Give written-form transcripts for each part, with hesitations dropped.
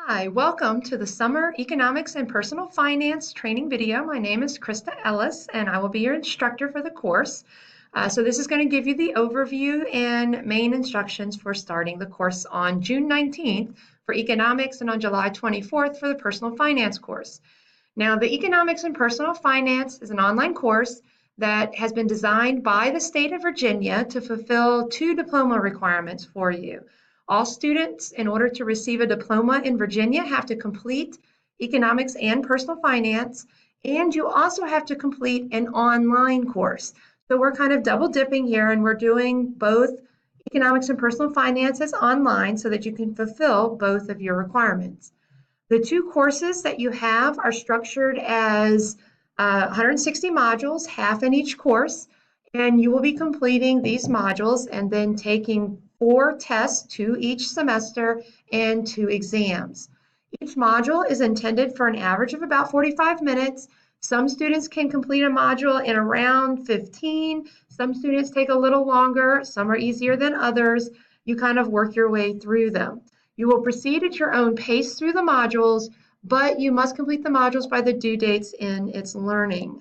Hi, welcome to the Summer Economics and Personal Finance training video. My name is Krista Ellis, and I will be your instructor for the course. So this is going to give you the overview and main instructions for starting the course on June 19th for economics and on July 24th for the personal finance course. Now, the Economics and Personal Finance is an online course that has been designed by the state of Virginia to fulfill two diploma requirements for you. All students, in order to receive a diploma in Virginia, have to complete economics and personal finance, and you also have to complete an online course. So we're kind of double dipping here, and we're doing both economics and personal finances online so that you can fulfill both of your requirements. The two courses that you have are structured as 160 modules, half in each course, and you will be completing these modules and then taking 4 tests, 2 each semester, and 2 exams. Each module is intended for an average of about 45 minutes. Some students can complete a module in around 15. Some students take a little longer. Some are easier than others. You kind of work your way through them. You will proceed at your own pace through the modules, but you must complete the modules by the due dates in its learning.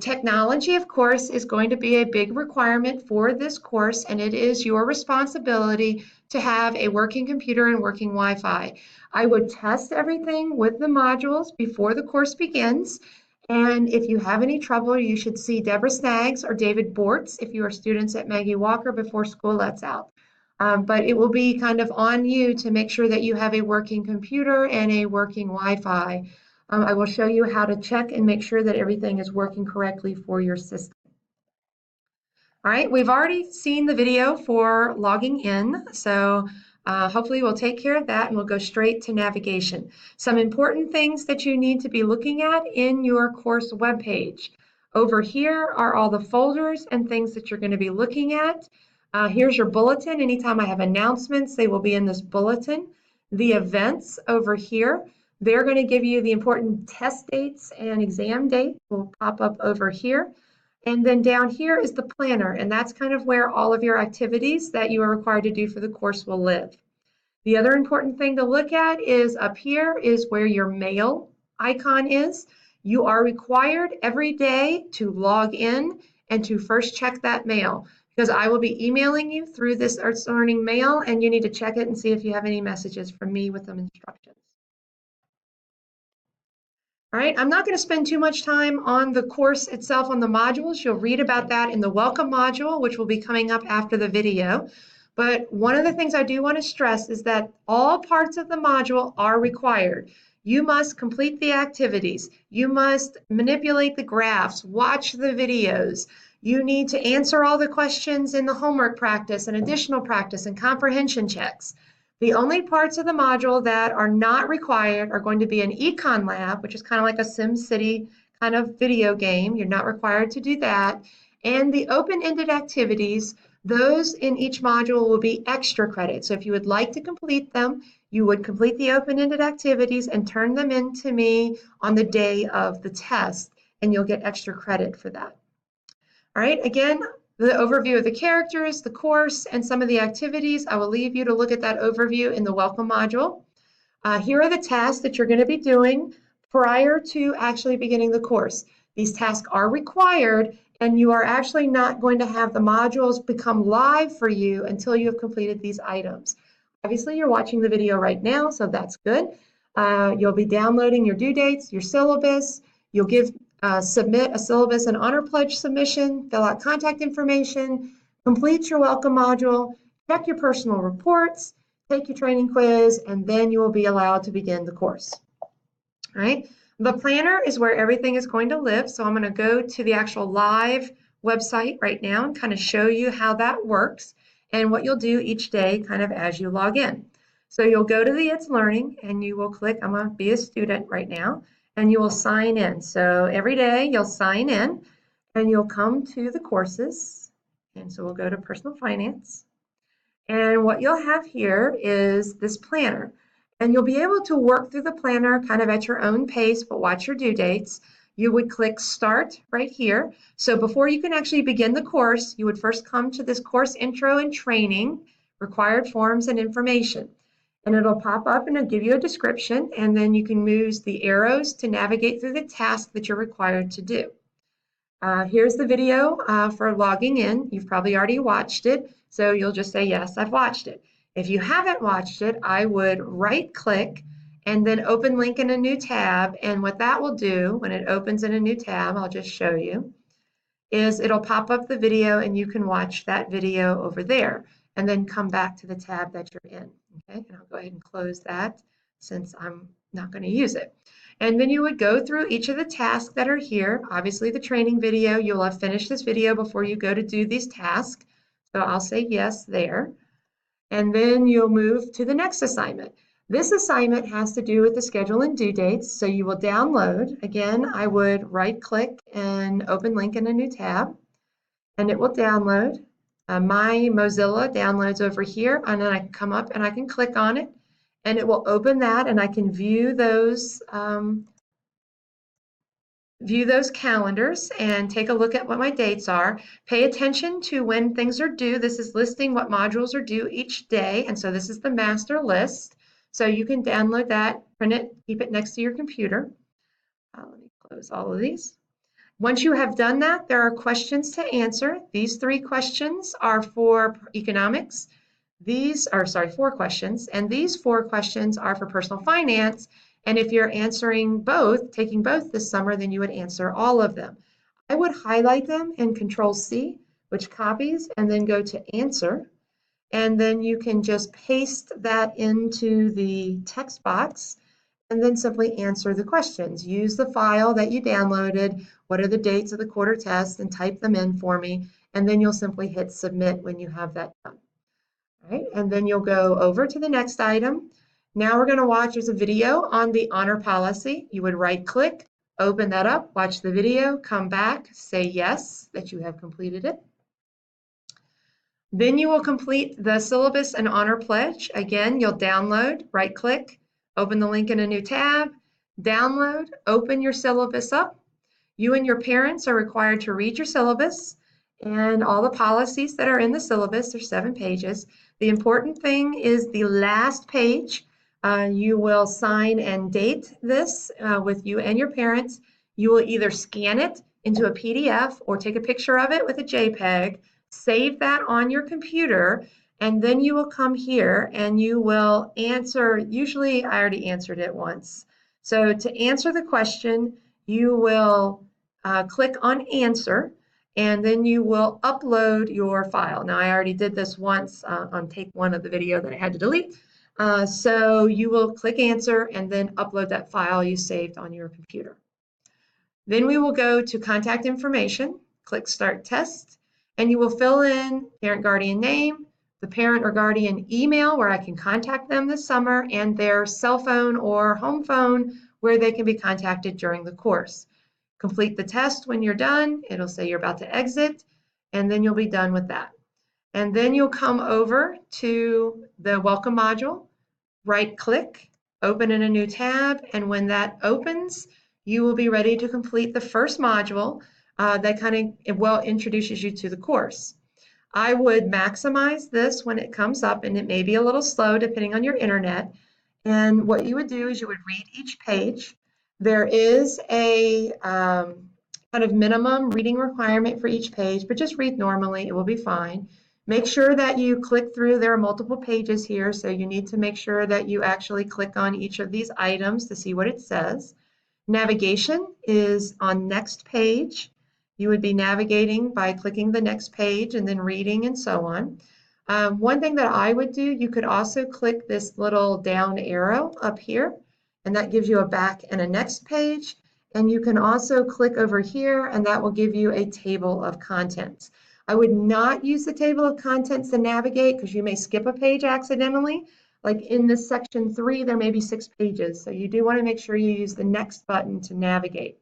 Technology, of course, is going to be a big requirement for this course, and it is your responsibility to have a working computer and working Wi-Fi. I would test everything with the modules before the course begins, and if you have any trouble, you should see Deborah Snaggs or David Bortz if you are students at Maggie Walker before school lets out. But it will be kind of on you to make sure that you have a working computer and a working Wi-Fi. I will show you how to check and make sure that everything is working correctly for your system. All right, we've already seen the video for logging in, so hopefully we'll take care of that and we'll go straight to navigation. Some important things that you need to be looking at in your course webpage. Over here are all the folders and things that you're going to be looking at. Here's your bulletin. Anytime I have announcements, they will be in this bulletin. The events over here, they're going to give you the important test dates and exam dates will pop up over here. And then down here is the planner, and that's kind of where all of your activities that you are required to do for the course will live. The other important thing to look at is up here is where your mail icon is. You are required every day to log in and to first check that mail, because I will be emailing you through this Arts Learning mail, and you need to check it and see if you have any messages from me with some instructions. All right, I'm not going to spend too much time on the course itself on the modules. You'll read about that in the welcome module, which will be coming up after the video. But one of the things I do want to stress is that all parts of the module are required. You must complete the activities. You must manipulate the graphs, watch the videos. You need to answer all the questions in the homework practice and additional practice and comprehension checks. The only parts of the module that are not required are going to be an econ lab, which is kind of like a SimCity kind of video game. You're not required to do that. And the open-ended activities, those in each module will be extra credit. So if you would like to complete them, you would complete the open-ended activities and turn them in to me on the day of the test, and you'll get extra credit for that. All right, again, the overview of the characters, the course, and some of the activities. I will leave you to look at that overview in the welcome module. Here are the tasks that you're going to be doing prior to actually beginning the course. These tasks are required, and you are actually not going to have the modules become live for you until you have completed these items. Obviously, you're watching the video right now, so that's good. You'll be downloading your due dates, your syllabus. You'll submit a syllabus and honor pledge submission, fill out contact information, complete your welcome module, check your personal reports, take your training quiz, and then you will be allowed to begin the course. All right. The planner is where everything is going to live. So I'm going to go to the actual live website right now and kind of show you how that works and what you'll do each day kind of as you log in. So you'll go to the It's Learning and you will click, I'm going to be a student right now, and you will sign in. So every day you'll sign in and you'll come to the courses. And so we'll go to personal finance. And what you'll have here is this planner. And you'll be able to work through the planner kind of at your own pace, but watch your due dates. You would click Start right here. So before you can actually begin the course, you would first come to this course intro and training, required forms and information. And it'll pop up and it'll give you a description, and then you can use the arrows to navigate through the task that you're required to do. Here's the video for logging in. You've probably already watched it, so you'll just say, yes, I've watched it. If you haven't watched it, I would right-click and then open link in a new tab, and what that will do when it opens in a new tab, I'll just show you, is it'll pop up the video and you can watch that video over there and then come back to the tab that you're in. Okay, and I'll go ahead and close that since I'm not going to use it. And then you would go through each of the tasks that are here. Obviously the training video, you'll have finished this video before you go to do these tasks. So I'll say yes there. And then you'll move to the next assignment. This assignment has to do with the schedule and due dates. So you will download. Again, I would right click and open link in a new tab, and it will download. My Mozilla downloads over here, and then I can come up and I can click on it, and it will open that, and I can view those calendars and take a look at what my dates are. Pay attention to when things are due. This is listing what modules are due each day, and so this is the master list. So you can download that, print it, keep it next to your computer. Let me close all of these. Once you have done that, there are questions to answer. These 3 questions are for economics. These are, sorry, 4 questions, and these 4 questions are for personal finance. And if you're answering both, taking both this summer, then you would answer all of them. I would highlight them and Control-C, which copies, and then go to Answer. And then you can just paste that into the text box and then simply answer the questions. Use the file that you downloaded, what are the dates of the quarter test, and type them in for me, and then you'll simply hit submit when you have that done. All right, and then you'll go over to the next item. Now we're going to watch, there's a video on the honor policy. You would right click, open that up, watch the video, come back, say yes, that you have completed it. Then you will complete the syllabus and honor pledge. Again, you'll download, right click, open the link in a new tab, download, open your syllabus up. You and your parents are required to read your syllabus and all the policies that are in the syllabus. There's 7 pages. The important thing is the last page. You will sign and date this with you and your parents. You will either scan it into a PDF or take a picture of it with a JPEG, save that on your computer, and then you will come here and you will answer. Usually I already answered it once. So to answer the question, you will click on answer, and then you will upload your file. Now I already did this once on take 1 of the video that I had to delete. So you will click answer and then upload that file you saved on your computer. Then we will go to contact information, click start test, and you will fill in parent guardian name, the parent or guardian email where I can contact them this summer, and their cell phone or home phone where they can be contacted during the course. Complete the test when you're done. It'll say you're about to exit, and then you'll be done with that. And then you'll come over to the welcome module, right click, open in a new tab, and when that opens, you will be ready to complete the first module that kind of well introduces you to the course. I would maximize this when it comes up, and it may be a little slow depending on your internet. And what you would do is you would read each page. There is a kind of minimum reading requirement for each page, but just read normally, it will be fine. Make sure that you click through. There are multiple pages here, so you need to make sure that you actually click on each of these items to see what it says. Navigation is on next page. You would be navigating by clicking the next page and then reading and so on. One thing that I would do, you could also click this little down arrow up here, and that gives you a back and a next page. And you can also click over here, and that will give you a table of contents. I would not use the table of contents to navigate because you may skip a page accidentally. Like in this section 3, there may be 6 pages. So you do want to make sure you use the next button to navigate.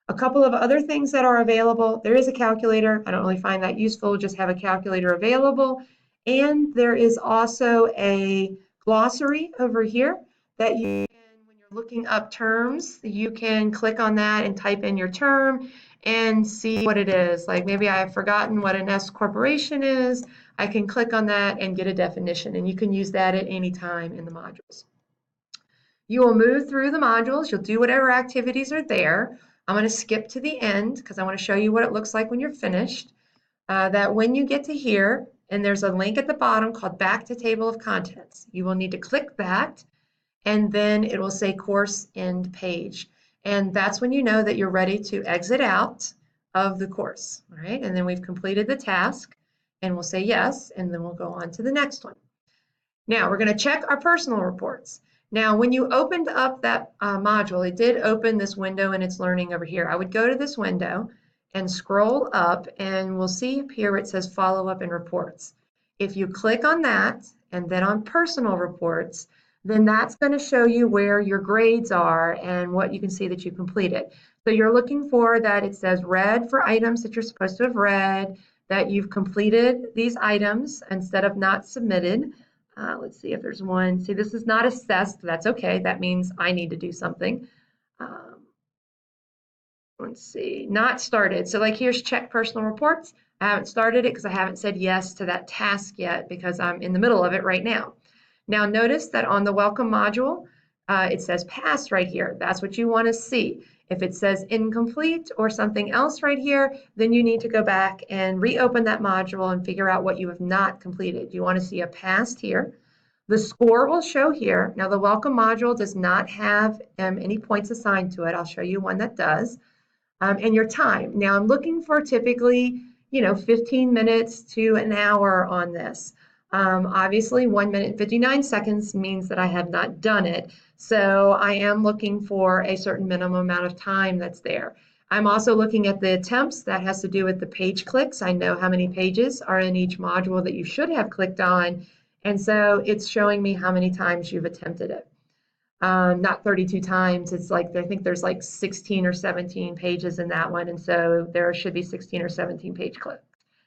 A couple of other things that are available. There is a calculator. I don't really find that useful. Just have a calculator available. And there is also a glossary over here that you can, when you're looking up terms, you can click on that and type in your term and see what it is. Like maybe I've forgotten what an S corporation is. I can click on that and get a definition, and you can use that at any time in the modules. You will move through the modules. You'll do whatever activities are there. I'm going to skip to the end because I want to show you what it looks like when you're finished. That when you get to here, and there's a link at the bottom called Back to Table of Contents. You will need to click that, and then it will say Course End Page. And that's when you know that you're ready to exit out of the course. All right, and then we've completed the task, and we'll say yes, and then we'll go on to the next one. Now we're going to check our personal reports. Now, when you opened up that module, it did open this window and it's learning over here. I would go to this window and scroll up, and we'll see up here where it says follow up and reports. If you click on that and then on personal reports, then that's going to show you where your grades are and what you can see that you completed. So you're looking for that it says read for items that you're supposed to have read, that you've completed these items instead of not submitted. Let's see if there's one. See, this is not assessed. That's okay. That means I need to do something. Let's see, not started. So like here's check personal reports. I haven't started it because I haven't said yes to that task yet because I'm in the middle of it right now. Now notice that on the welcome module, it says pass right here. That's what you want to see. If it says incomplete or something else right here, then you need to go back and reopen that module and figure out what you have not completed. You want to see a passed here. The score will show here. Now the welcome module does not have any points assigned to it. I'll show you one that does. And your time. Now I'm looking for typically, 15 minutes to an hour on this. Obviously 1 minute and 59 seconds means that I have not done it. So I am looking for a certain minimum amount of time that's there. I'm also looking at the attempts. That has to do with the page clicks. I know how many pages are in each module that you should have clicked on. And so it's showing me how many times you've attempted it. Not 32 times. It's like, I think there's like 16 or 17 pages in that one. And so there should be 16 or 17 page clicks.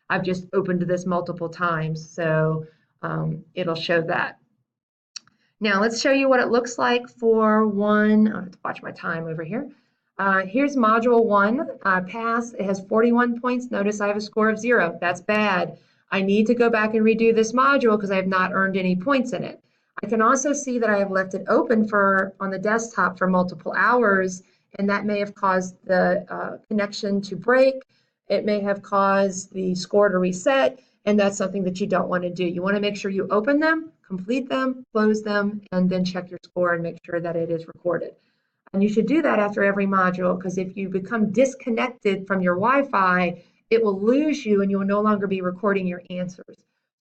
I've just opened this multiple times, so it'll show that. Now let's show you what it looks like for one. I have to watch my time over here. Here's module 1, pass. It has 41 points. Notice I have a score of 0. That's bad. I need to go back and redo this module because I have not earned any points in it. I can also see that I have left it open on the desktop for multiple hours, and that may have caused the connection to break. It may have caused the score to reset, and that's something that you don't want to do. You want to make sure you open them, complete them, close them, and then check your score and make sure that it is recorded. And you should do that after every module, because if you become disconnected from your Wi-Fi, it will lose you and you will no longer be recording your answers.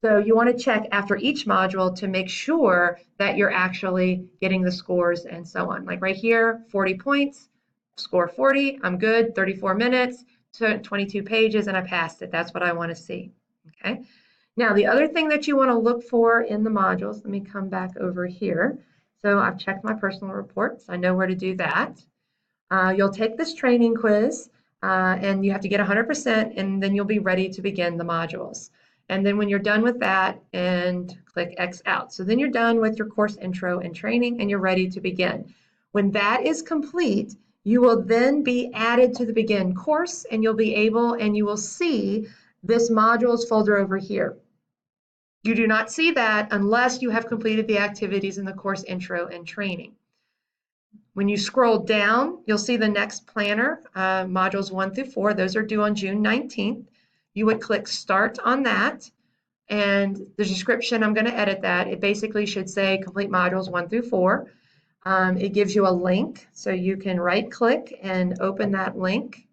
So you want to check after each module to make sure that you're actually getting the scores and so on. Like right here, 40 points, score 40, I'm good, 34 minutes, 22 pages, and I passed it. That's what I want to see, okay? Now, the other thing that you want to look for in the modules, let me come back over here. So I've checked my personal reports. I know where to do that. You'll take this training quiz, and you have to get 100%, and then you'll be ready to begin the modules. And then when you're done with that, and click X out. So then you're done with your course intro and training, and you're ready to begin. When that is complete, you will then be added to the begin course, and you'll be able, and you will see this modules folder over here. You do not see that unless you have completed the activities in the course intro and training. When you scroll down, you'll see the next planner, modules 1 through 4. Those are due on June 19th. You would click start on that, and the description, I'm going to edit that. It basically should say complete modules 1 through 4. It gives you a link, so you can right click and open that link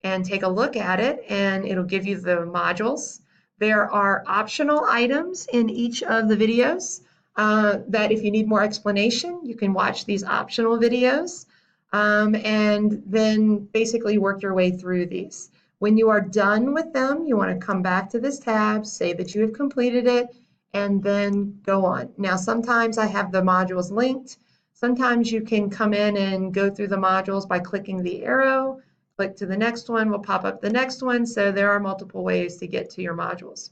and take a look at it, and it'll give you the modules. There are optional items in each of the videos that if you need more explanation, you can watch these optional videos and then basically work your way through these. When you are done with them, you want to come back to this tab, say that you have completed it, and then go on. Now, sometimes I have the modules linked. Sometimes you can come in and go through the modules by clicking the arrow. Click to the next one, will pop up the next one. So there are multiple ways to get to your modules.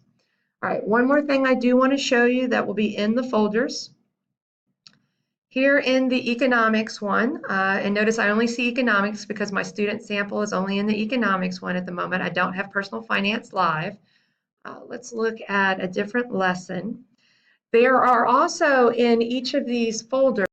All right, one more thing I do want to show you that will be in the folders. Here in the economics one, and notice I only see economics because my student sample is only in the economics one at the moment. I don't have personal finance live. Let's look at a different lesson. There are also in each of these folders